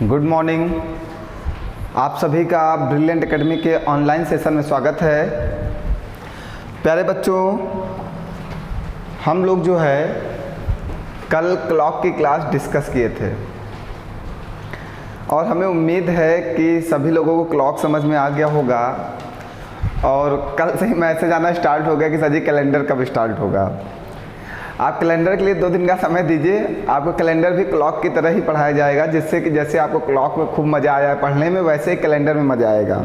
Good morning. आप सभी का ब्रिलियंट एकेडमी के ऑनलाइन सेशन में स्वागत है। प्यारे बच्चों, हम लोग जो है कल क्लॉक की क्लास डिस्कस किए थे और हमें उम्मीद है कि सभी लोगों को क्लॉक समझ में आ गया होगा और कल से ही मैसेज आना स्टार्ट हो गया कि सर जी कैलेंडर कब स्टार्ट होगा। आप कैलेंडर के लिए 2 दिन का समय दीजिए, आपको कैलेंडर भी क्लॉक की तरह ही पढ़ाया जाएगा, जिससे कि जैसे आपको क्लॉक में खूब मज़ा आया पढ़ने में, वैसे ही कैलेंडर में मज़ा आएगा।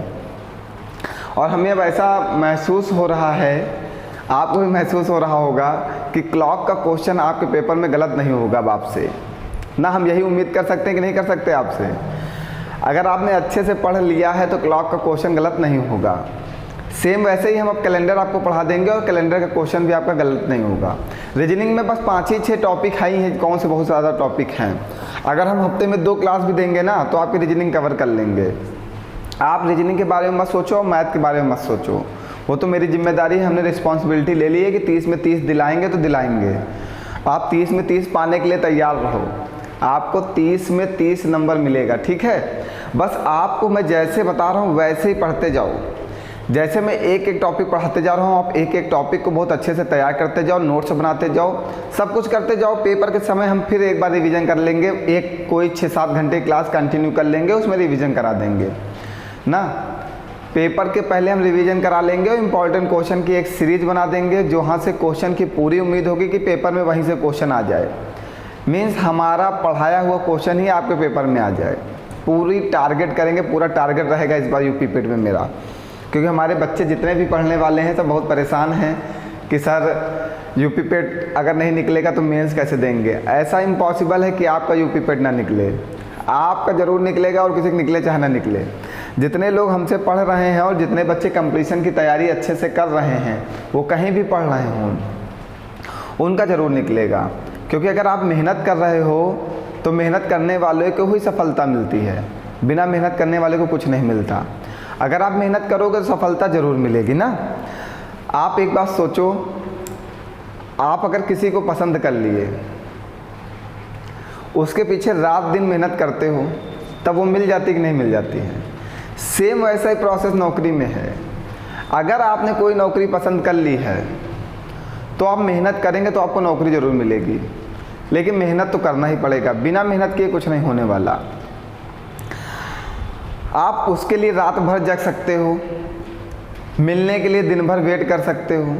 और हमें वैसा महसूस हो रहा है, आपको भी महसूस हो रहा होगा कि क्लॉक का क्वेश्चन आपके पेपर में गलत नहीं होगा अब आपसे ना। हम यही उम्मीद कर सकते हैं कि नहीं कर सकते आपसे। अगर आपने अच्छे से पढ़ लिया है तो क्लॉक का क्वेश्चन गलत नहीं होगा। सेम वैसे ही हम अब कैलेंडर आपको पढ़ा देंगे और कैलेंडर का क्वेश्चन भी आपका गलत नहीं होगा। रीजनिंग में बस 5 ही 6 टॉपिक है ही हैं, कौन से बहुत ज़्यादा टॉपिक हैं। अगर हम हफ्ते में 2 क्लास भी देंगे ना तो आपकी रीजनिंग कवर कर लेंगे। आप रीजनिंग के बारे में मत सोचो और मैथ के बारे में मत सोचो, वो तो मेरी जिम्मेदारी है। हमने रिस्पॉन्सिबिलिटी ले ली है कि 30 में 30 दिलाएंगे तो दिलाएंगे। आप 30 में 30 पाने के लिए तैयार रहो, आपको 30 में 30 नंबर मिलेगा, ठीक है। बस आपको मैं जैसे बता रहा हूँ वैसे ही पढ़ते जाओ। जैसे मैं एक एक टॉपिक पढ़ाते जा रहा हूँ, आप एक एक टॉपिक को बहुत अच्छे से तैयार करते जाओ, नोट्स बनाते जाओ, सब कुछ करते जाओ। पेपर के समय हम फिर एक बार रिवीजन कर लेंगे, एक कोई 6-7 घंटे क्लास कंटिन्यू कर लेंगे, उसमें रिवीजन करा देंगे ना। पेपर के पहले हम रिवीजन करा लेंगे और इम्पॉर्टेंट क्वेश्चन की एक सीरीज बना देंगे, जो वहाँ से क्वेश्चन की पूरी उम्मीद होगी कि पेपर में वहीं से क्वेश्चन आ जाए। मीन्स हमारा पढ़ाया हुआ क्वेश्चन ही आपके पेपर में आ जाए। पूरी टारगेट करेंगे, पूरा टारगेट रहेगा इस बार यूपी पेट में मेरा, क्योंकि हमारे बच्चे जितने भी पढ़ने वाले हैं सब बहुत परेशान हैं कि सर यूपी पेट अगर नहीं निकलेगा तो मेंस कैसे देंगे। ऐसा इम्पॉसिबल है कि आपका यूपी पेट ना निकले, आपका ज़रूर निकलेगा और किसी को निकले चाहे ना निकले। जितने लोग हमसे पढ़ रहे हैं और जितने बच्चे कंपटीशन की तैयारी अच्छे से कर रहे हैं, वो कहीं भी पढ़ रहे हों, उनका ज़रूर निकलेगा। क्योंकि अगर आप मेहनत कर रहे हो तो मेहनत करने वाले को ही सफलता मिलती है, बिना मेहनत करने वाले को कुछ नहीं मिलता। अगर आप मेहनत करोगे तो सफलता ज़रूर मिलेगी ना। आप एक बात सोचो, आप अगर किसी को पसंद कर लिए, उसके पीछे रात दिन मेहनत करते हो, तब वो मिल जाती कि नहीं मिल जाती है। सेम वैसा ही प्रोसेस नौकरी में है। अगर आपने कोई नौकरी पसंद कर ली है तो आप मेहनत करेंगे तो आपको नौकरी ज़रूर मिलेगी, लेकिन मेहनत तो करना ही पड़ेगा। बिना मेहनत किए कुछ नहीं होने वाला। आप उसके लिए रात भर जग सकते हो, मिलने के लिए दिन भर वेट कर सकते हो,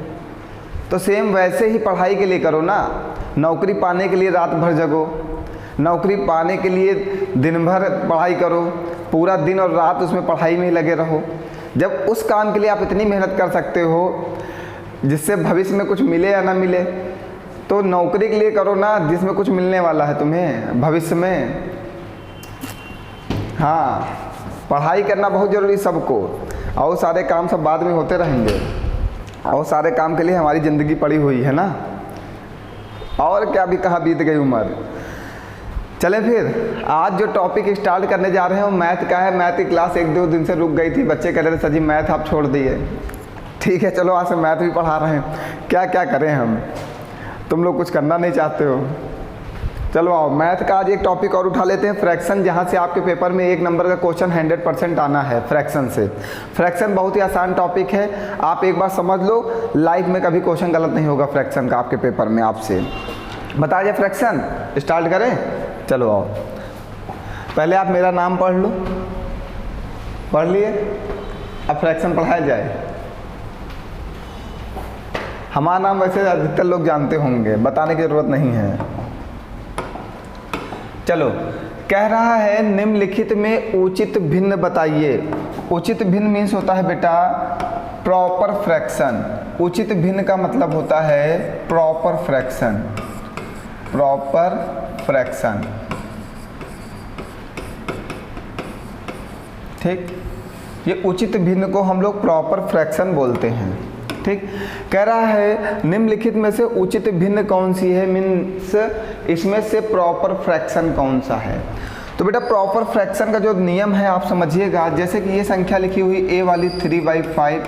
तो सेम वैसे ही पढ़ाई के लिए करो ना। नौकरी पाने के लिए रात भर जगो, नौकरी पाने के लिए दिन भर पढ़ाई करो, पूरा दिन और रात उसमें पढ़ाई में ही लगे रहो। जब उस काम के लिए आप इतनी मेहनत कर सकते हो जिससे भविष्य में कुछ मिले या ना मिले, तो नौकरी के लिए करो ना जिसमें कुछ मिलने वाला है तुम्हें भविष्य में। हाँ, पढ़ाई करना बहुत ज़रूरी सबको, और सारे काम सब बाद में होते रहेंगे, और सारे काम के लिए हमारी ज़िंदगी पड़ी हुई है ना। और क्या भी कहाँ बीत गई उम्र। चलें फिर, आज जो टॉपिक स्टार्ट करने जा रहे हैं वो मैथ का है। मैथ की क्लास 1-2 दिन से रुक गई थी, बच्चे कह रहे थे सर जी मैथ आप छोड़ दिए। ठीक है, चलो आज से मैथ भी पढ़ा रहे हैं। क्या क्या करें हम, तुम लोग कुछ करना नहीं चाहते हो। चलो आओ, मैथ का आज एक टॉपिक और उठा लेते हैं, फ्रैक्शन, जहाँ से आपके पेपर में 1 नंबर का क्वेश्चन 100% आना है फ्रैक्शन से। फ्रैक्शन बहुत ही आसान टॉपिक है, आप एक बार समझ लो, लाइफ में कभी क्वेश्चन गलत नहीं होगा फ्रैक्शन का आपके पेपर में। आपसे बता दिया फ्रैक्शन, स्टार्ट करें। चलो आओ, पहले आप मेरा नाम पढ़ लो, पढ़ लिए, अब फ्रैक्शन पढ़ाया जाए। हमारा नाम वैसे अधिकतर लोग जानते होंगे, बताने की ज़रूरत नहीं है। चलो, कह रहा है निम्नलिखित में उचित भिन्न बताइए। उचित भिन्न मीन्स होता है बेटा प्रॉपर फ्रैक्शन। उचित भिन्न का मतलब होता है प्रॉपर फ्रैक्शन। प्रॉपर फ्रैक्शन, ठीक। ये उचित भिन्न को हम लोग प्रॉपर फ्रैक्शन बोलते हैं, ठीक। कह रहा है निम्नलिखित में से उचित भिन्न कौन सी है, मीन्स इसमें से प्रॉपर फ्रैक्शन कौन सा है। तो बेटा प्रॉपर फ्रैक्शन का जो नियम है आप समझिएगा। जैसे कि ये संख्या लिखी हुई a वाली 3/5,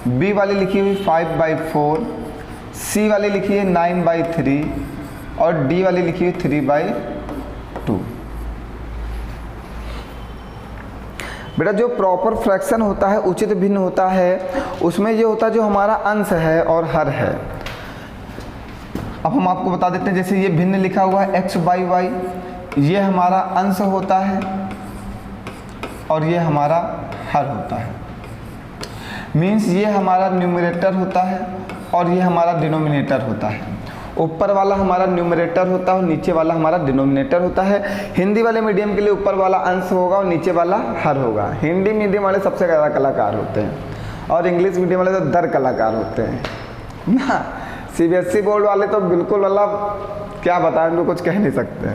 b वाली लिखी हुई 5/4, c वाली लिखी है 9/3 और d वाली लिखी हुई 3/2। बेटा जो प्रॉपर फ्रैक्शन होता है, उचित भिन्न होता है, उसमें ये होता है जो हमारा अंश है और हर है। अब हम आपको बता देते हैं, जैसे ये भिन्न लिखा हुआ है x बाई वाई, ये हमारा अंश होता है और ये हमारा हर होता है। मीन्स ये हमारा न्यूमरेटर होता है और ये हमारा डिनोमिनेटर होता है। ऊपर वाला हमारा न्यूमरेटर होता है और नीचे वाला हमारा डिनोमिनेटर होता है। हिंदी वाले मीडियम के लिए ऊपर वाला अंश होगा और नीचे वाला हर होगा। हिंदी मीडियम वाले सबसे ज़्यादा कलाकार होते हैं और इंग्लिश मीडियम वाले तो दर कलाकार होते हैं ना। CBSE बोर्ड वाले तो बिल्कुल मतलब क्या बताएं, उनको कुछ कह नहीं सकते।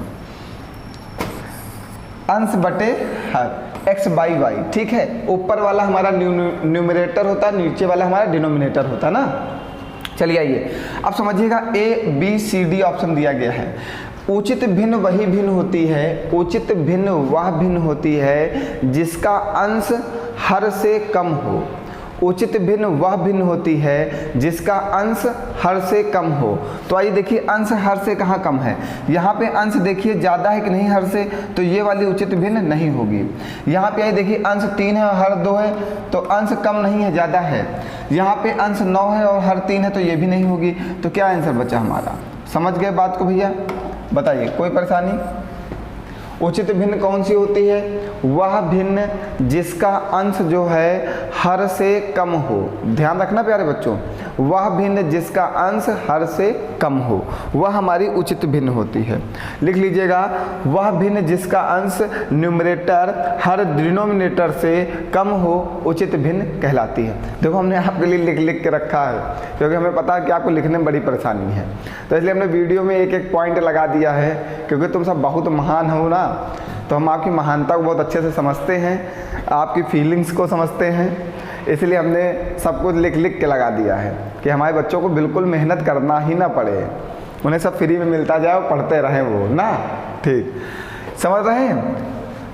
अंश बटे हर x बाई वाई, ठीक है। ऊपर वाला हमारा न्यूमरेटर होता है, नीचे वाला हमारा डिनोमिनेटर होता है ना। चलिए आइए अब समझिएगा, A B C D option दिया गया है। उचित भिन्न वही भिन्न होती है, उचित भिन्न वह भिन्न होती है जिसका अंश हर से कम हो। उचित भिन्न वह भिन्न होती है जिसका अंश हर से कम हो। तो आइए देखिए, अंश हर से कहाँ कम है। यहाँ पे अंश देखिए ज़्यादा है कि नहीं हर से, तो ये वाली उचित भिन्न नहीं होगी। यहाँ पे आइए देखिए, अंश 3 है और हर 2 है, तो अंश कम नहीं है, ज़्यादा है। यहाँ पे अंश 9 है और हर 3 है, तो ये भी नहीं होगी। तो क्या आंसर बचा हमारा? समझ गए बात को भैया? बताइए, कोई परेशानी? उचित भिन्न कौन सी होती है? वह भिन्न जिसका अंश जो है हर से कम हो। ध्यान रखना प्यारे बच्चों, वह भिन्न जिसका अंश हर से कम हो, वह हमारी उचित भिन्न होती है। लिख लीजिएगा, वह भिन्न जिसका अंश न्यूमरेटर हर डिनोमिनेटर से कम हो उचित भिन्न कहलाती है। देखो हमने आपके लिए लिख के रखा है, क्योंकि हमें पता है कि आपको लिखने में बड़ी परेशानी है, तो इसलिए हमने वीडियो में एक एक पॉइंट लगा दिया है। क्योंकि तुम सब बहुत महान हो ना, तो हम आपकी महानता को बहुत अच्छे से समझते हैं, आपकी फीलिंग्स को समझते हैं, इसलिए हमने सब कुछ लिख के लगा दिया है कि हमारे बच्चों को बिल्कुल मेहनत करना ही ना पड़े, उन्हें सब फ्री में मिलता जाए और पढ़ते रहें वो ना। ठीक, समझ रहे हैं?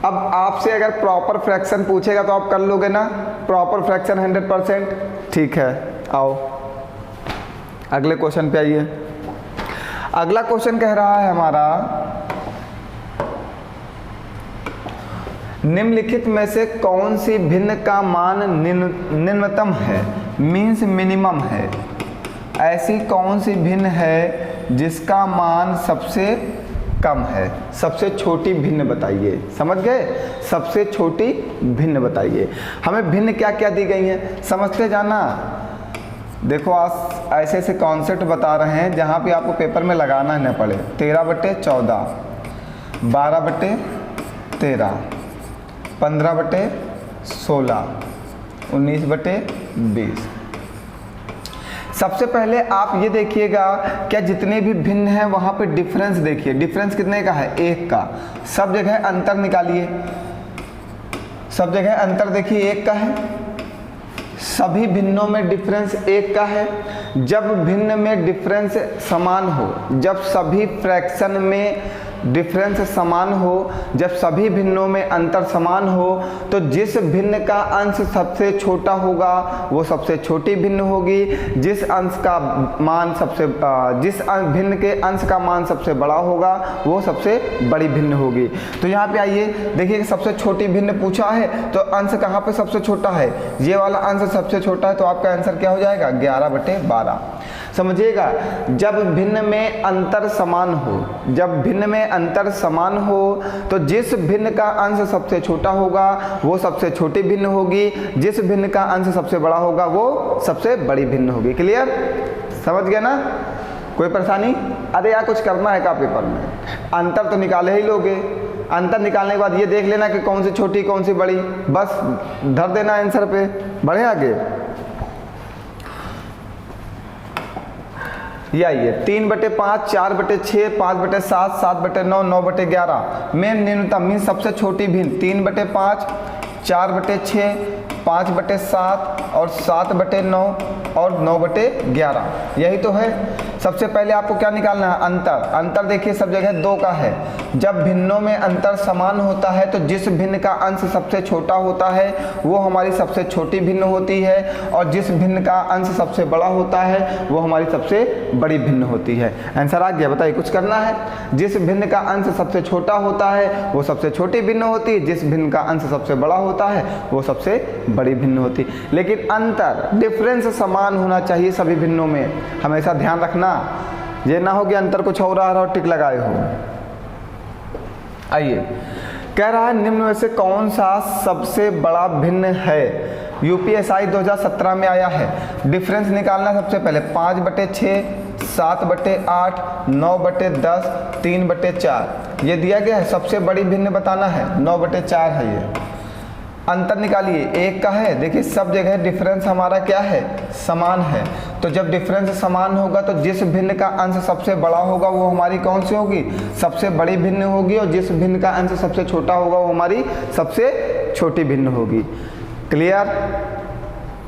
अब आपसे अगर प्रॉपर फ्रैक्शन पूछेगा तो आप कर लोगे ना? Proper fraction 100%। ठीक है, आओ अगले क्वेश्चन पे आइए। अगला क्वेश्चन कह रहा है हमारा, निम्नलिखित में से कौन सी भिन्न का मान निम्नतम है, मीन्स मिनिमम है। ऐसी कौन सी भिन्न है जिसका मान सबसे कम है? सबसे छोटी भिन्न बताइए। समझ गए? सबसे छोटी भिन्न बताइए। हमें भिन्न क्या क्या दी गई हैं समझते जाना। देखो आज ऐसे ऐसे कॉन्सेप्ट बता रहे हैं जहाँ पे आपको पेपर में लगाना न पड़े। 13/14, 12/13, 15/16, 19/20। सबसे पहले आप ये देखिएगा, क्या जितने भी भिन्न हैं वहाँ पे डिफरेंस देखिए। डिफरेंस कितने का है? 1 का। सब जगह अंतर निकालिए, सब जगह अंतर देखिए 1 का है। सभी भिन्नों में डिफरेंस 1 का है। जब भिन्न में डिफरेंस समान हो, जब सभी फ्रैक्शन में डिफरेंस समान हो, जब सभी भिन्नों में अंतर समान हो, तो जिस भिन्न का अंश सबसे छोटा होगा वो सबसे छोटी भिन्न होगी। जिस अंश का मान जिस भिन्न के अंश का मान सबसे बड़ा होगा वो सबसे बड़ी भिन्न होगी। तो यहाँ पे आइए देखिए, सबसे छोटी भिन्न पूछा है तो अंश कहाँ पे सबसे छोटा है? ये वाला अंश सबसे छोटा है, तो आपका आंसर क्या हो जाएगा? 11/12। समझिएगा, जब भिन्न में अंतर समान हो, जब भिन्न में अंतर समान हो, तो जिस भिन्न का अंश सबसे छोटा होगा वो सबसे छोटी भिन्न होगी। जिस भिन्न का अंश सबसे बड़ा होगा वो सबसे बड़ी भिन्न होगी। क्लियर? समझ गया ना? कोई परेशानी? अरे यार कुछ करना है क्या पेपर में? अंतर तो निकाले ही लोगे। अंतर निकालने के बाद ये देख लेना कि कौन सी छोटी कौन सी बड़ी, बस धर देना आंसर पे। बढ़े आगे, ये आइए 3/5, 4/6, 5/7, 7/9, 9/11 में न्यूनतम मीन सबसे छोटी भिन्न 3/5, 4/6, 5/7 और 7/9 और 9/11। यही तो है। सबसे पहले आपको क्या निकालना है, अंतर। अंतर देखिए सब जगह 2 का है। जब भिन्नों में अंतर समान होता है तो जिस भिन्न का अंश सबसे छोटा होता है वो हमारी सबसे छोटी भिन्न होती है, और जिस भिन्न का अंश सबसे बड़ा होता है वो हमारी सबसे बड़ी भिन्न होती है। आंसर आ गया, बताइए कुछ करना है। जिस भिन्न का अंश सबसे छोटा होता है वो सबसे छोटी भिन्न होती है, जिस भिन्न का अंश सबसे बड़ा होता है वो सबसे बड़ी भिन्न होती है। लेकिन अंतर, डिफरेंस समान होना चाहिए सभी भिन्नों में, हमेशा ध्यान रखना। ये ना हो कि अंतर कुछ और आ रहा हो टिक लगाए हो। आइए, कह रहा है निम्न में से कौन सा सबसे बड़ा भिन्न है। यूपीएसआई 2017 में आया है। डिफरेंस निकालना सबसे पहले 5/6, 7/8, 9/10, 3/4 ये दिया गया है। सबसे बड़ी भिन्न बताना है, 9/4 है ये। अंतर निकालिए, 1 का है। देखिए सब जगह डिफरेंस हमारा क्या है, समान है। तो जब डिफरेंस समान होगा तो जिस भिन्न का अंश सबसे बड़ा होगा वो हमारी कौन सी होगी, सबसे बड़ी भिन्न होगी, और जिस भिन्न का अंश सबसे छोटा होगा वो हमारी सबसे छोटी भिन्न होगी। Clear,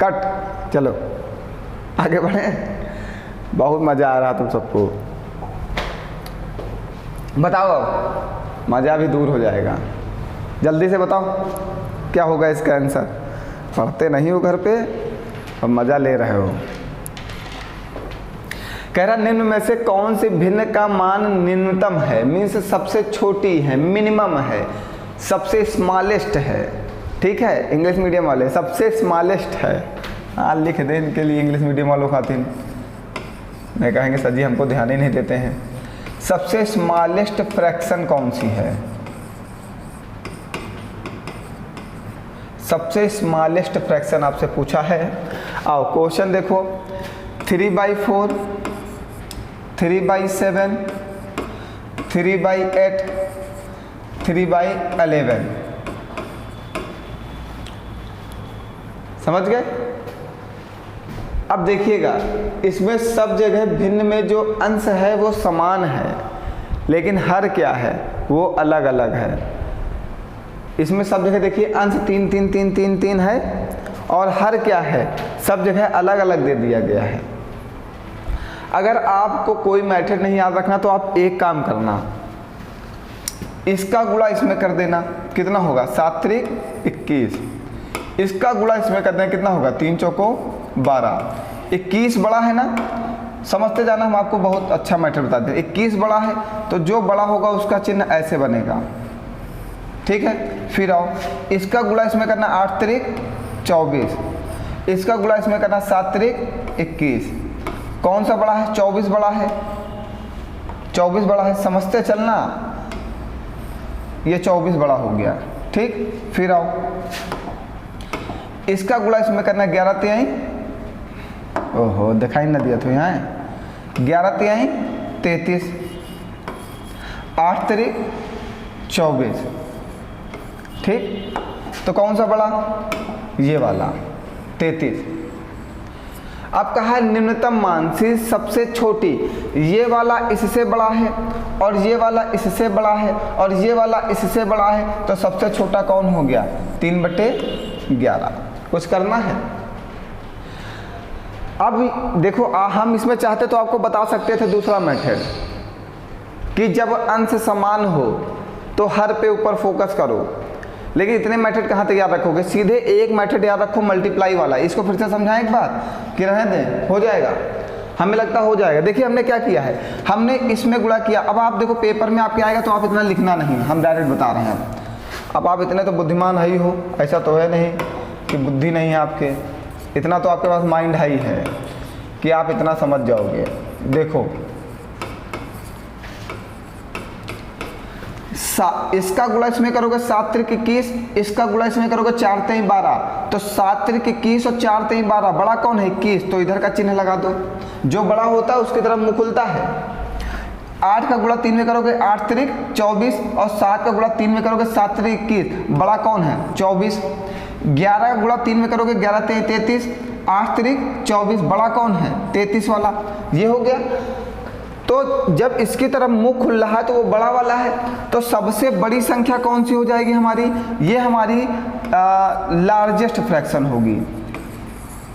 cut. चलो आगे बढ़े, बहुत मज़ा आ रहा तुम सबको। बताओ, मज़ा भी दूर हो जाएगा। जल्दी से बताओ क्या होगा इसका आंसर। पढ़ते नहीं हो घर पे और मज़ा ले रहे हो। कह रहा निम्न में से कौन सी भिन्न का मान न्यूनतम है, मीन्स सबसे छोटी है, मिनिमम है, सबसे स्मॉलेस्ट है। ठीक है, इंग्लिश मीडियम वाले सबसे स्मॉलेस्ट है। हाँ लिख दें इनके लिए, इंग्लिश मीडियम वालों खातिर नहीं कहेंगे सर जी हमको ध्यान ही नहीं देते हैं। सबसे स्मॉलेस्ट फ्रैक्शन कौन सी है, सबसे स्मॉलेस्ट फ्रैक्शन आपसे पूछा है। आओ क्वेश्चन देखो, 3/4, 3/7, 3/8, 3/11 समझ गए। अब देखिएगा इसमें सब जगह भिन्न में जो अंश है वो समान है, लेकिन हर क्या है वो अलग अलग है। इसमें सब जगह देखिए अंश 3 3 3 3 3 है, और हर क्या है सब जगह अलग अलग दे दिया गया है। अगर आपको कोई मैथड नहीं याद रखना तो आप एक काम करना, इसका गुणा इसमें कर देना, कितना होगा 7 3 21। इसका गुणा इसमें कर देना, कितना होगा 3 चौको 12। 21 बड़ा है ना, समझते जाना, हम आपको बहुत अच्छा मैथड बताते हैं। 21 बड़ा है तो जो बड़ा होगा उसका चिन्ह ऐसे बनेगा। ठीक है, फिर आओ इसका गुणा इसमें करना 8 3 24, इसका गुणा इसमें करना 7 3 21। कौन सा बड़ा है, 24 बड़ा है, 24 बड़ा है, समझते चलना, ये 24 बड़ा हो गया। ठीक, फिर आओ इसका गुणा इसमें करना 11 3, ओहो दिखाई ना दिया तो यहाँ 11 3 33, 8 3 24। ठीक, तो कौन सा बड़ा, ये वाला 33। अब कहा निम्नतम मान से सबसे छोटी, ये वाला इससे बड़ा है, और ये वाला इससे बड़ा है, और ये वाला इससे बड़ा है, तो सबसे छोटा कौन हो गया 3/11। कुछ करना है। अब देखो हम इसमें चाहते तो आपको बता सकते थे दूसरा मेथड, कि जब अंश समान हो तो हर पे ऊपर फोकस करो, लेकिन इतने मेथड कहाँ तक याद रखोगे। सीधे एक मेथड याद रखो, मल्टीप्लाई वाला। इसको फिर से समझाएं एक बार कि रहने दें, हो जाएगा, हमें लगता हो जाएगा। देखिए हमने क्या किया है, हमने इसमें गुणा किया। अब आप देखो पेपर में आपके आएगा तो आप इतना लिखना नहीं, हम डायरेक्ट बता रहे हैं। अब आप इतने तो बुद्धिमान है ही हो, ऐसा तो है नहीं कि बुद्धि नहीं है आपके, इतना तो आपके पास माइंड है ही है कि आप इतना समझ जाओगे। देखो इसका गुणा इसमें करोगे 7 3 21, इसका गुणा इसमें करोगे 4 3 12, तो 7 3 21 और 4 3 12, बड़ा कौन है 21, तो इधर का चिन्ह लगा दो। जो बड़ा होता है उसकी तरफ मुंह खुलता है। 8 का गुणा 3 में करोगे 8 3 24, और 7 का गुणा 3 में करोगे 7 3 21, बड़ा कौन है 24। 11 का गुणा 3 में करोगे 11 3 33, 8 3 24, बड़ा कौन है 33 वाला। ये हो गया। तो जब इसकी तरफ मुंह खुल रहा है तो वो बड़ा वाला है, तो सबसे बड़ी संख्या कौन सी हो जाएगी हमारी, ये हमारी लार्जेस्ट फ्रैक्शन होगी।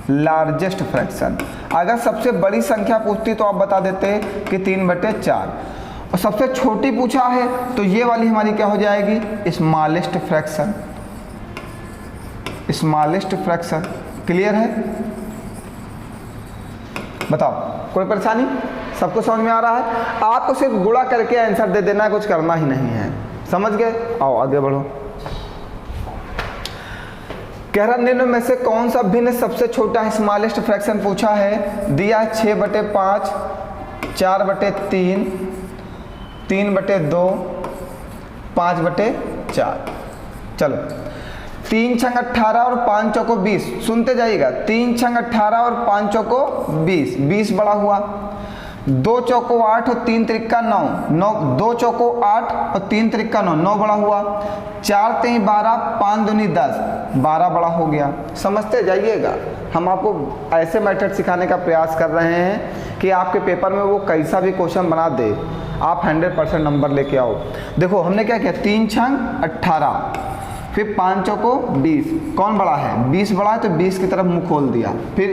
Largest fraction. अगर सबसे बड़ी संख्या पूछती तो आप बता देते कि 3/4, और सबसे छोटी पूछा है तो ये वाली हमारी क्या हो जाएगी, smallest fraction. Smallest fraction clear है? बताओ कोई परेशानी? सबको समझ में आ रहा है? आपको सिर्फ गुणा करके आंसर दे देना है, कुछ करना ही नहीं है। समझ गए? आओ आगे बढ़ो। कह रहा निम्न में से कौन सा भिन्न सबसे छोटा स्मॉलेस्ट फ्रैक्शन पूछा है। दिया 6/5, 4/3, 3/2, 5/4। चलो 3 छंग 18 और 5 चौको 20, सुनते जाइएगा। 3 छंग 18 और 5 चौको 20, 20 बड़ा हुआ। 2 चौको 8 और 3 त्रिक्का 9, 2 चौको 8 और 3 त्रिक्का 9, 9 बड़ा हुआ। 4 3 12, 5 दूनी 10, 12 बड़ा हो गया। समझते जाइएगा, हम आपको ऐसे मेथड सिखाने का प्रयास कर रहे हैं कि आपके पेपर में वो कैसा भी क्वेश्चन बना दे, आप 100% नंबर लेके आओ। देखो हमने क्या किया, 3 छंग 18, फिर 5 चौको 20, कौन बड़ा है, 20 बड़ा है तो 20 की तरफ मुंह खोल दिया। फिर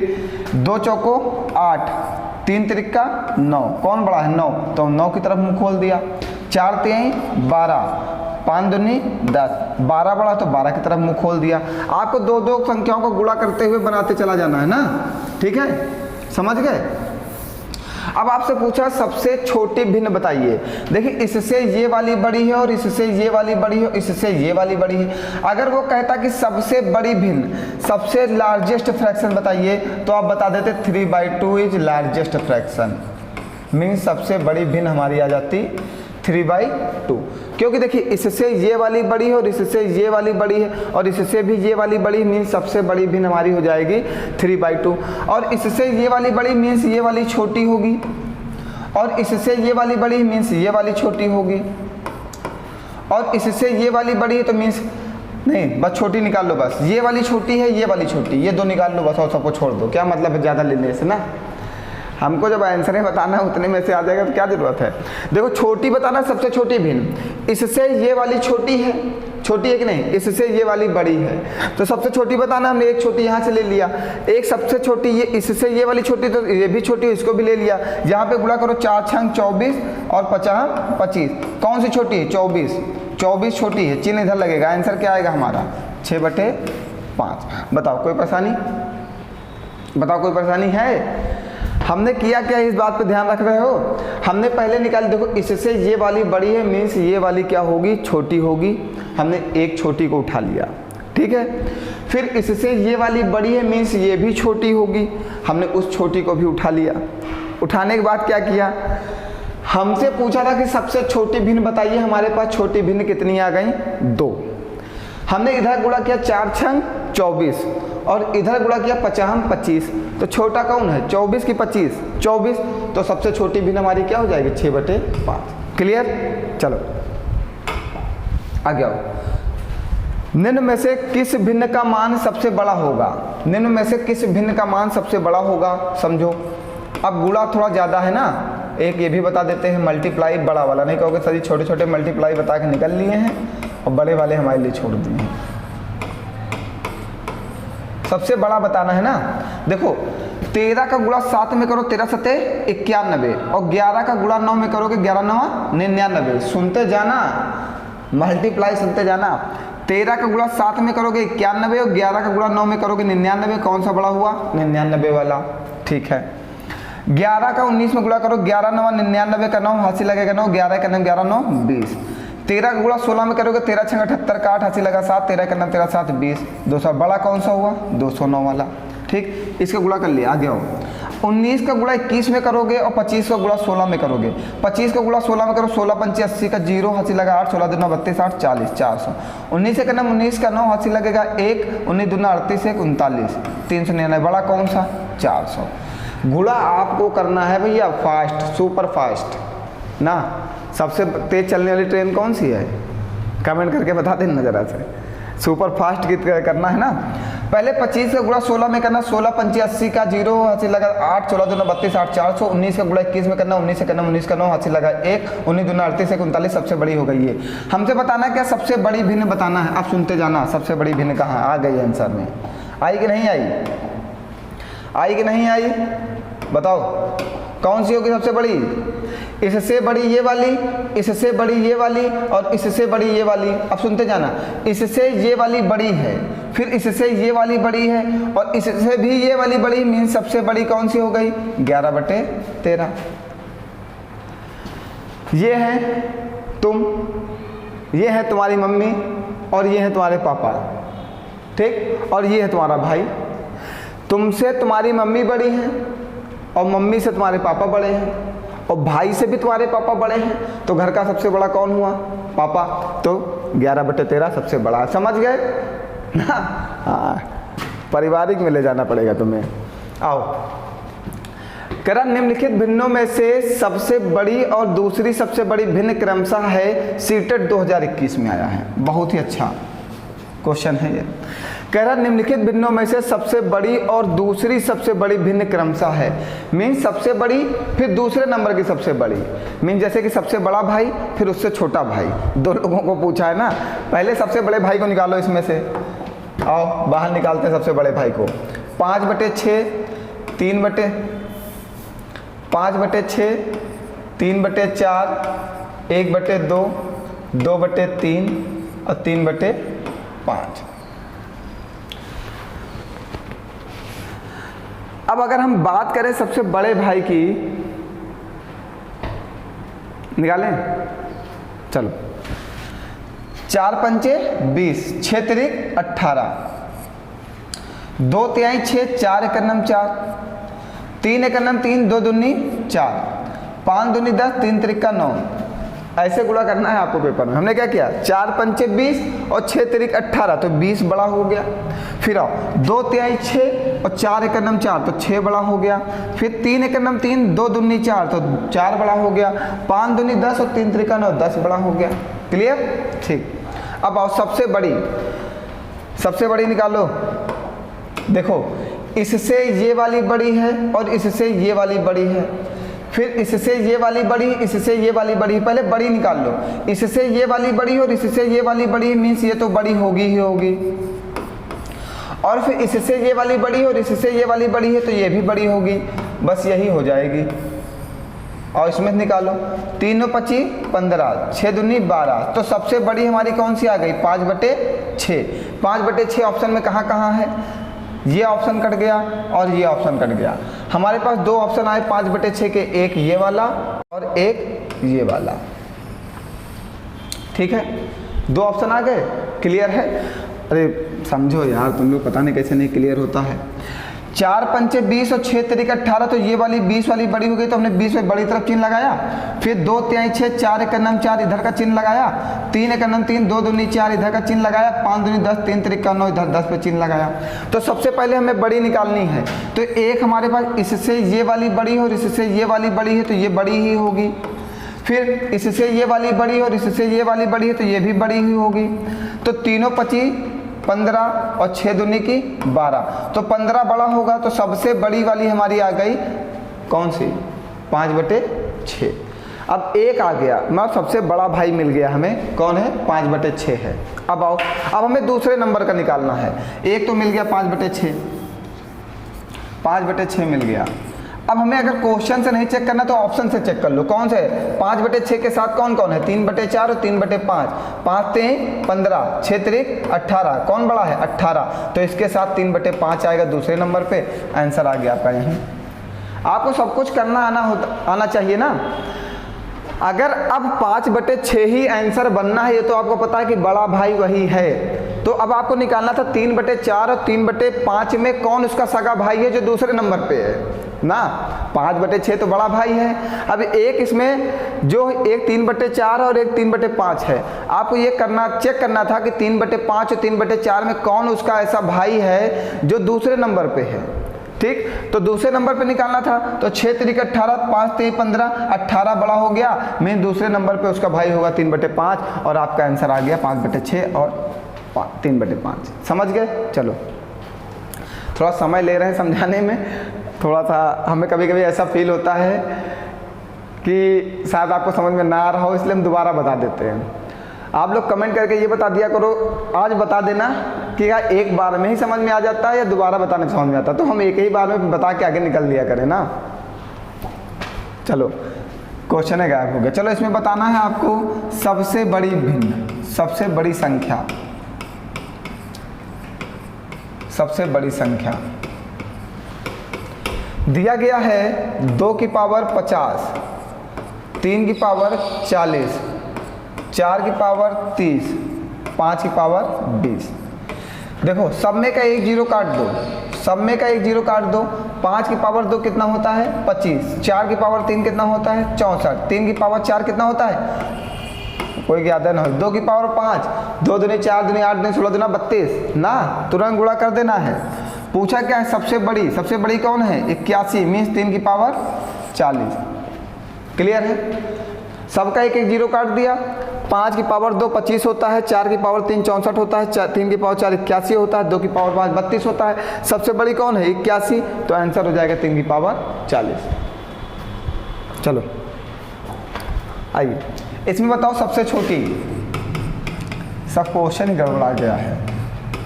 2 चौको 8, 3 त्रिक्का 9, कौन बड़ा है 9, तो 9 की तरफ मुंह खोल दिया। 4 3 12, 5 दूनी 10, 12 बड़ा तो 12 की तरफ मुंह खोल दिया। आपको दो दो संख्याओं को गुणा करते हुए बनाते चला जाना है ना, ठीक है? समझ गए? अब आपसे पूछा सबसे छोटी भिन्न बताइए। देखिए इससे ये वाली बड़ी है और इससे ये वाली बड़ी है, इससे ये वाली बड़ी है। अगर वो कहता कि सबसे बड़ी भिन्न, सबसे लार्जेस्ट फ्रैक्शन बताइए, तो आप बता देते 3/2 इज लार्जेस्ट फ्रैक्शन। मीन्स सबसे बड़ी भिन्न हमारी आ जाती 3/2, क्योंकि देखिए इससे ये वाली बड़ी है और इससे ये वाली बड़ी है और इससे भी ये वाली बड़ी, मीन्स सबसे बड़ी भिन्न हमारी हो जाएगी 3/2। और इससे ये वाली बड़ी मीन्स ये वाली छोटी होगी, और इससे ये वाली बड़ी मीन्स ये वाली छोटी होगी, और इससे ये वाली बड़ी है तो मीन्स नहीं, बस छोटी निकाल लो, बस ये वाली छोटी है, ये वाली छोटी, ये दो निकाल लो बस, और सबको छोड़ दो। क्या मतलब है ज़्यादा लेने से ना, हमको जब आंसर बताना है उतने में से आ जाएगा तो क्या जरूरत है। देखो छोटी बताना, सबसे छोटी भिन्न, इससे ये वाली छोटी है, छोटी है कि नहीं, इससे ये वाली बड़ी है, तो सबसे छोटी बताना। हमने एक छोटी यहाँ से ले लिया, एक सबसे छोटी ये, इससे ये वाली छोटी तो ये भी छोटी है, इसको भी ले लिया। यहाँ पे गुणा करो, 4 छंग 24 और 50 25, कौन सी छोटी है, 24, 24 छोटी है, चिन्ह इधर लगेगा। आंसर क्या आएगा हमारा 6/5। बताओ कोई परेशानी, बताओ कोई परेशानी है? हमने किया क्या, इस बात पे ध्यान रख रहे हो? हमने पहले निकाली, देखो इससे ये वाली बड़ी है मीन्स ये वाली क्या होगी, छोटी होगी। हमने एक छोटी को उठा लिया, ठीक है। फिर इससे ये वाली बड़ी है मीन्स ये भी छोटी होगी, हमने उस छोटी को भी उठा लिया। उठाने के बाद क्या किया, हमसे पूछा था कि सबसे छोटी भिन्न बताइए, हमारे पास छोटी भिन्न कितनी आ गई, 2। हमने इधर गुणा किया 4 छंग 24 और इधर गुणा किया 50 25, तो छोटा कौन है, 24 की 25, 24, तो सबसे छोटी भिन्न हमारी क्या हो जाएगी 6/5। क्लियर? चलो आगे आओ। निम्न में से किस भिन्न का मान सबसे बड़ा होगा, निम्न में से किस भिन्न का मान सबसे बड़ा होगा, समझो। अब गुणा थोड़ा ज़्यादा है ना, एक ये भी बता देते हैं, मल्टीप्लाई बड़ा वाला नहीं कहोगे सर, छोटे छोटे मल्टीप्लाई बता के निकल लिए हैं और बड़े वाले हमारे लिए छोड़ दिए हैं। सबसे बड़ा बताना है ना। देखो 13 का गुणा 7 में करो, 13 सते 91, और 11 का गुणा 9 में करोगे, 11 9 99। सुनते जाना, मल्टीप्लाई सुनते जाना। 13 का गुणा 7 में करोगे 91 और 11 का गुणा 9 में करोगे 99, कौन सा बड़ा हुआ, 99 वाला, ठीक है। 11 का 19 में गुणा करो, 11 9 99 का 9 हासिल लगेगा 9, 11 का 9 11 9 20। 13 का गुणा 16 में करोगे, 13 छंग 78 का 8 हासिल लगा 7, 13 का 9 13 7 20, 200 बड़ा कौन सा हुआ, 209 वाला, ठीक। इसका गुणा कर लिया, आगे आओ। 19 का गुणा 21 में करोगे और 25 का गुणा 16 में करोगे। 25 का गुणा 16 में करो, 16 5 80 का 0 हासिल लगा 8, 16 2 32 8 40 400। 19 से करना 19 का 9 हासिल लगेगा 1, 19 2 38 1 39 399, बड़ा कौन सा 400। गुणा आपको करना है भैया फास्ट, सुपर फास्ट ना। सबसे तेज चलने वाली ट्रेन कौन सी है, कमेंट करके बता देना जरा से। सुपर फास्ट की करना है ना। पहले 25 का गुणा 16 में करना, 16 5 80 का 0 हासिल लगा 8, 16 2 32 8 400। 19 का गुणा 21 में करना, 19 से करना 19 का 9 हासिल लगा 1, 19 2 38 1 39, सबसे बड़ी हो गई है। हमसे बताना क्या, सबसे बड़ी भिन्न बताना है। आप सुनते जाना, सबसे बड़ी भिन्न कहाँ आ गई आंसर में, आई कि नहीं आई। आई कि नहीं आई? बताओ कौन सी होगी सबसे बड़ी? इससे बड़ी ये वाली, इससे बड़ी ये वाली और इससे बड़ी ये वाली। अब सुनते जाना, इससे ये वाली बड़ी है, फिर इससे ये वाली बड़ी है और इससे भी ये वाली बड़ी, मीन्स सबसे बड़ी कौन सी हो गई? 11/13। ये है तुम, ये है तुम्हारी मम्मी और ये है तुम्हारे पापा, ठीक, और ये है तुम्हारा भाई। तुमसे तुम्हारी मम्मी बड़ी है और मम्मी से तुम्हारे पापा बड़े हैं और भाई से भी तुम्हारे पापा बड़े हैं, तो घर का सबसे बड़ा कौन हुआ? पापा। तो 11/13 सबसे बड़ा। समझ गए ना? हाँ, पारिवारिक में ले जाना पड़ेगा तुम्हें। आओ, कह रहा निम्नलिखित भिन्नों में से सबसे बड़ी और दूसरी सबसे बड़ी भिन्न क्रमशः है। सीटेट 2021 में आया है, बहुत ही अच्छा क्वेश्चन है ये। कह रहा निम्नलिखित भिन्नों में से सबसे बड़ी और दूसरी सबसे बड़ी भिन्न क्रमशः है। मीन सबसे बड़ी फिर दूसरे नंबर की सबसे बड़ी, मीन जैसे कि सबसे बड़ा भाई फिर उससे छोटा भाई, दो लोगों को पूछा है ना। पहले सबसे बड़े भाई को निकालो इसमें से, आओ बाहर निकालते हैं सबसे बड़े भाई को। 5/6, 5/6, 3/4, 1/2, 2/3 और 3/5। अब अगर हम बात करें सबसे बड़े भाई की, निकालें, चलो। 4×5 20, 6×3 18, 2×3 6, 4×1 4, 3×1 3, 2×2 4, 5×2 10, 3×3 9। ऐसे गुणा करना है आपको पेपर में। हमने क्या किया? 4×5 20 और 6×3 18, तो 20 बड़ा हो गया। फिर आओ 2×3 6 और 4×1 4, तो 6 बड़ा हो गया। फिर 3×1 3, 2×2 4, तो 4 बड़ा हो गया। 5×2 10 और 3×3 9, 10 बड़ा हो गया। क्लियर? ठीक। अब आओ सबसे बड़ी, सबसे बड़ी निकालो। देखो इससे ये वाली बड़ी है और इससे ये वाली बड़ी है, फिर इससे ये वाली बड़ी, इससे ये वाली बड़ी। पहले बड़ी निकाल लो, इससे ये वाली बड़ी और इससे ये वाली बड़ी, मीन्स ये तो बड़ी होगी ही होगी। और फिर इससे ये वाली बड़ी और इससे ये वाली बड़ी है, तो ये भी बड़ी होगी। बस यही हो जाएगी। और इसमें निकालो 3×5 15, 6×2 12, तो सबसे बड़ी हमारी कौन सी आ गई? 5/6। 5/6 ऑप्शन में कहाँ कहाँ है? ये ऑप्शन कट गया और ये ऑप्शन कट गया। हमारे पास दो ऑप्शन आए 5/6 के, एक ये वाला और एक ये वाला। ठीक है, दो ऑप्शन आ गए। क्लियर है? अरे समझो यार, तुम लोग पता नहीं कैसे नहीं क्लियर होता है। 4×5 20 और 6×3 18, तो ये वाली 20 वाली बड़ी हो गई, तो हमने 20 में बड़ी तरफ चिन्ह लगाया। फिर 2×3 6, 4×1 4, इधर का चिन्ह लगाया। 3×1 3, 2×2 4, इधर का चिन्ह लगाया। 5×2 10, 3×3 9, इधर 10 पे चिन्ह लगाया। तो सबसे पहले हमें बड़ी निकालनी है। तो एक हमारे पास इससे ये वाली बड़ी और इससे ये वाली बड़ी है, तो ये बड़ी ही होगी। फिर इससे ये वाली बड़ी और इससे ये वाली बड़ी है, तो ये भी बड़ी ही होगी। तो 3×5 15 और 6×2 12, तो 15 बड़ा होगा। तो सबसे बड़ी वाली हमारी आ गई कौन सी? 5/6। अब एक आ गया, मतलब सबसे बड़ा भाई मिल गया हमें, कौन है? 5/6 है। अब आओ, अब हमें दूसरे नंबर का निकालना है। एक तो मिल गया 5/6, 5/6 मिल गया। अब हमें अगर क्वेश्चन से नहीं चेक करना तो ऑप्शन से चेक कर लो। कौन से? 5/6 के साथ कौन कौन है? 3/4 और 3/5। 5×3 15, 6×3 18, कौन बड़ा है? 18, तो इसके साथ 3/5 आएगा दूसरे नंबर पे। आंसर आ गया आपका यहीं। आपको सब कुछ करना आना चाहिए ना। अगर अब 5/6 ही आंसर बनना है, ये तो आपको पता है कि बड़ा भाई वही है। तो अब आपको निकालना था 3/4 और 3/5 में कौन उसका सगा भाई है जो दूसरे नंबर पे है ना। 5/6 तो बड़ा भाई है। अब एक इसमें जो एक 3/4 और एक 3/5 है, आपको ये करना, चेक करना था कि 3/5 और 3/4 में कौन उसका ऐसा भाई है जो दूसरे नंबर पे है। ठीक, तो दूसरे नंबर पे निकालना था। तो 6×3 18, 5×3 15, 18 बड़ा हो गया। मैं दूसरे नंबर पे उसका भाई होगा 3/5 और आपका आंसर आ गया 5/6 और 3/5। समझ गए? चलो, थोड़ा समय ले रहे हैं समझाने में। थोड़ा सा हमें कभी कभी ऐसा फील होता है कि शायद आपको समझ में ना आ रहा हो, इसलिए हम दोबारा बता देते हैं। आप लोग कमेंट करके ये बता दिया करो, आज बता देना कि यार एक बार में ही समझ में आ जाता है या दोबारा बताने समझ में आता है, तो हम एक ही बार में बता के आगे निकल लिया करें ना। चलो क्वेश्चन है गायब हो गया। चलो इसमें बताना है आपको सबसे बड़ी भिन्न, सबसे बड़ी संख्या, सबसे बड़ी संख्या दिया गया है 2 की पावर 50, 3 की पावर 40, 4 की पावर 30, 5 की पावर 20। देखो सब में का एक जीरो काट दो, सब में का एक जीरो काट दो। 5 की पावर 2 कितना होता है 25, 4 की पावर 3 कितना होता है 64, 3 की पावर 4 कितना होता है, कोई याद ना हो। 2 की पावर 5, 2 दूनी 4 दूनी 8 दूनी 16 दूना 32 ना, तुरंत गुणा कर देना है। पूछा क्या है सबसे बड़ी, सबसे बड़ी कौन है 81 मीन्स 3 की पावर 40। क्लियर है, सबका एक एक जीरो काट दिया। 5 की पावर 2 25 होता है, 4 की पावर 3 64 होता है, 3 की पावर 4 81 होता है, 2 की पावर 5 32 होता है। सबसे बड़ी कौन है 81, तो आंसर हो जाएगा 3 की पावर 40। चलो आइए इसमें बताओ सबसे छोटी, सब क्वेश्चन ही गड़बड़ा गया है,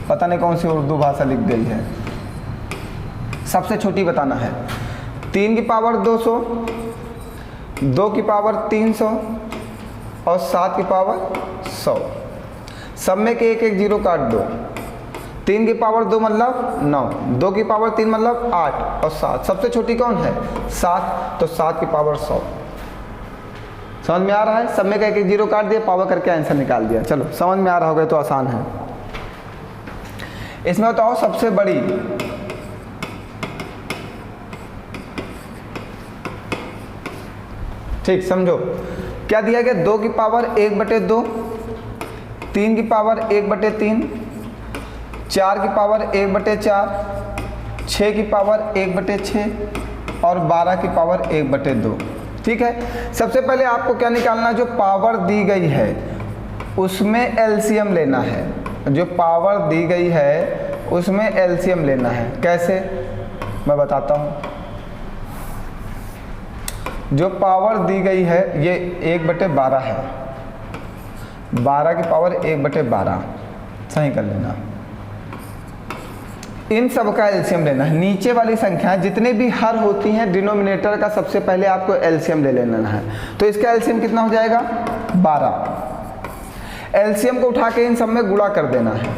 पता नहीं कौन सी उर्दू भाषा लिख गई है। सबसे छोटी बताना है 3 की पावर 200, 2 की पावर 300 और 7 की पावर 100। सब में के एक एक जीरो काट दो। 3 की पावर 2 मतलब 9, 2 की पावर 3 मतलब 8 और 7। सबसे छोटी कौन है 7, तो 7 की पावर 100। समझ में आ रहा है, सब में का एक एक जीरो काट दिया, पावर करके आंसर निकाल दिया। चलो समझ में आ रहा होगा तो आसान है। इसमें बताओ सबसे बड़ी, ठीक समझो क्या दिया गया 2 की पावर 1/2, 3 की पावर 1/3, 4 की पावर 1/4, 6 की पावर 1/6 और 12 की पावर 1/2। ठीक है, सबसे पहले आपको क्या निकालना, जो पावर दी गई है उसमें एलसीएम लेना है। जो पावर दी गई है उसमें एलसीएम लेना है। कैसे मैं बताता हूँ। जो पावर दी गई है ये 1/12 है, 12 की पावर 1/12 सही कर लेना। इन सब का एलसीएम लेना है। नीचे वाली संख्याएं जितने भी हर होती हैं डिनोमिनेटर का सबसे पहले आपको एलसीएम ले लेना है। तो इसका एलसीएम कितना हो जाएगा 12। एलसीएम को उठा के इन सब में गुणा कर देना है।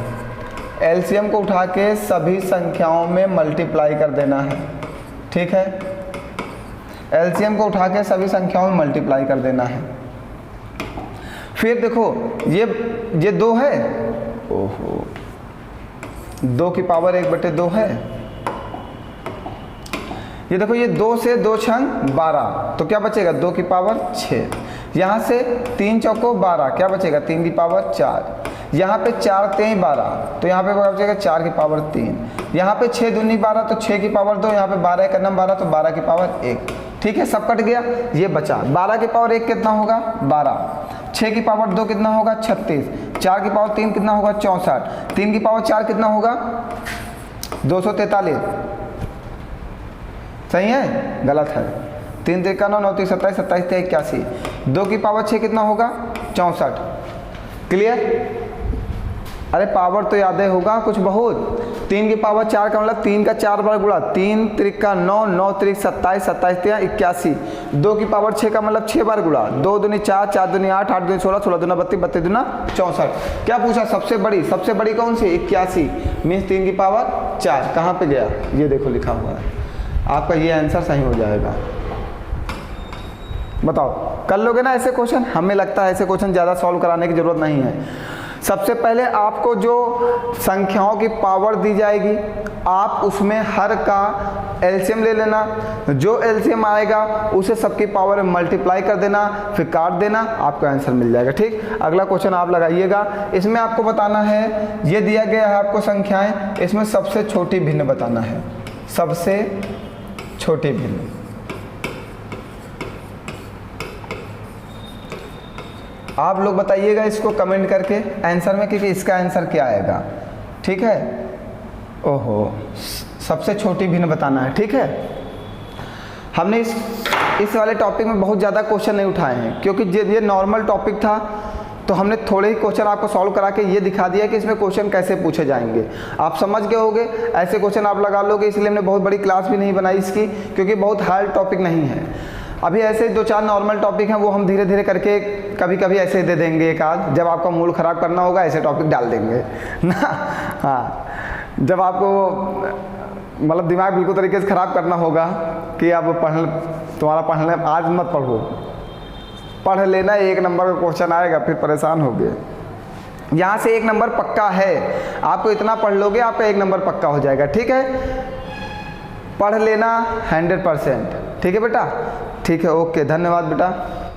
एलसीएम को उठा के सभी संख्याओं में मल्टीप्लाई कर देना है। ठीक है, एलसीएम को उठा के सभी संख्याओं में मल्टीप्लाई कर देना है। फिर देखो ये 2 है, ओहो 2 की पावर 1/2 है। ये देखो ये 2 से 2 छंग 12, तो क्या बचेगा 2 की पावर 6। यहाँ से 3 चौको 12, क्या बचेगा 3 की पावर 4। यहाँ पे 4 3 12, तो यहाँ पे बचेगा 4 की पावर 3। यहाँ पे 6 दूनी 12, तो 6 की पावर 2। यहाँ पे 12 का नम 12, तो 12 की पावर 1। ठीक है, सब कट गया, ये बचा। 12 की पावर 1 कितना होगा 12, 6 की पावर 2 कितना होगा 36, 4 की पावर 3 कितना होगा 64, 3 की पावर 4 कितना होगा 243। सही है, गलत है। 3 3 9 9 3 27 27 3 81। 2 की पावर 6 कितना होगा 64। क्लियर, अरे पावर तो याद होगा कुछ बहुत। 3 की पावर 4 का मतलब 3 का 4 बार गुणा, 3 त्रिक का 9, 9 त्रिक 27, 27 3 81। 2 की पावर 6 का मतलब 6 बार गुणा, 2 दूनी 4, 4 दूनी 8, 8 दूनी 16, 16 दूना 32, 32 दूना 64। क्या पूछा सबसे बड़ी, सबसे बड़ी कौन सी 81 मीन्स 3 की पावर 4। कहाँ पे गया, ये देखो लिखा हुआ है, आपका ये आंसर सही हो जाएगा। बताओ कर लोगे ना ऐसे क्वेश्चन। हमें लगता है ऐसे क्वेश्चन ज़्यादा सॉल्व कराने की ज़रूरत नहीं है। सबसे पहले आपको जो संख्याओं की पावर दी जाएगी आप उसमें हर का एलसीएम ले लेना। जो एलसीएम आएगा उसे सबकी पावर में मल्टीप्लाई कर देना, फिर काट देना, आपका आंसर मिल जाएगा। ठीक, अगला क्वेश्चन आप लगाइएगा। इसमें आपको बताना है, ये दिया गया है आपको संख्याएं, इसमें सबसे छोटी भिन्न बताना है। सबसे छोटी भिन्न, आप लोग बताइएगा इसको कमेंट करके आंसर में कि इसका आंसर क्या आएगा। ठीक है, ओहो सबसे छोटी भिन्न बताना है। ठीक है, हमने इस वाले टॉपिक में बहुत ज़्यादा क्वेश्चन नहीं उठाए हैं क्योंकि ये नॉर्मल टॉपिक था तो हमने थोड़े ही क्वेश्चन आपको सॉल्व करा के ये दिखा दिया कि इसमें क्वेश्चन कैसे पूछे जाएंगे। आप समझ गए होगे, ऐसे क्वेश्चन आप लगा लोगे, इसलिए हमने बहुत बड़ी क्लास भी नहीं बनाई इसकी, क्योंकि बहुत हार्ड टॉपिक नहीं है। अभी ऐसे 2-4 नॉर्मल टॉपिक हैं, वो हम धीरे धीरे करके कभी कभी ऐसे दे देंगे एक आध, जब आपका मूड ख़राब करना होगा ऐसे टॉपिक डाल देंगे ना। हाँ, जब आपको मतलब दिमाग बिल्कुल तरीके से ख़राब करना होगा कि अब तुम्हारा पढ़ने आज मत पढ़ो, पढ़ लेना, 1 नंबर का क्वेश्चन आएगा फिर परेशान हो गए। यहाँ से 1 नंबर पक्का है, आपको इतना पढ़ लोगे आपका 1 नंबर पक्का हो जाएगा। ठीक है, पढ़ लेना 100%। ठीक है बेटा, ठीक है, ओके, धन्यवाद बेटा।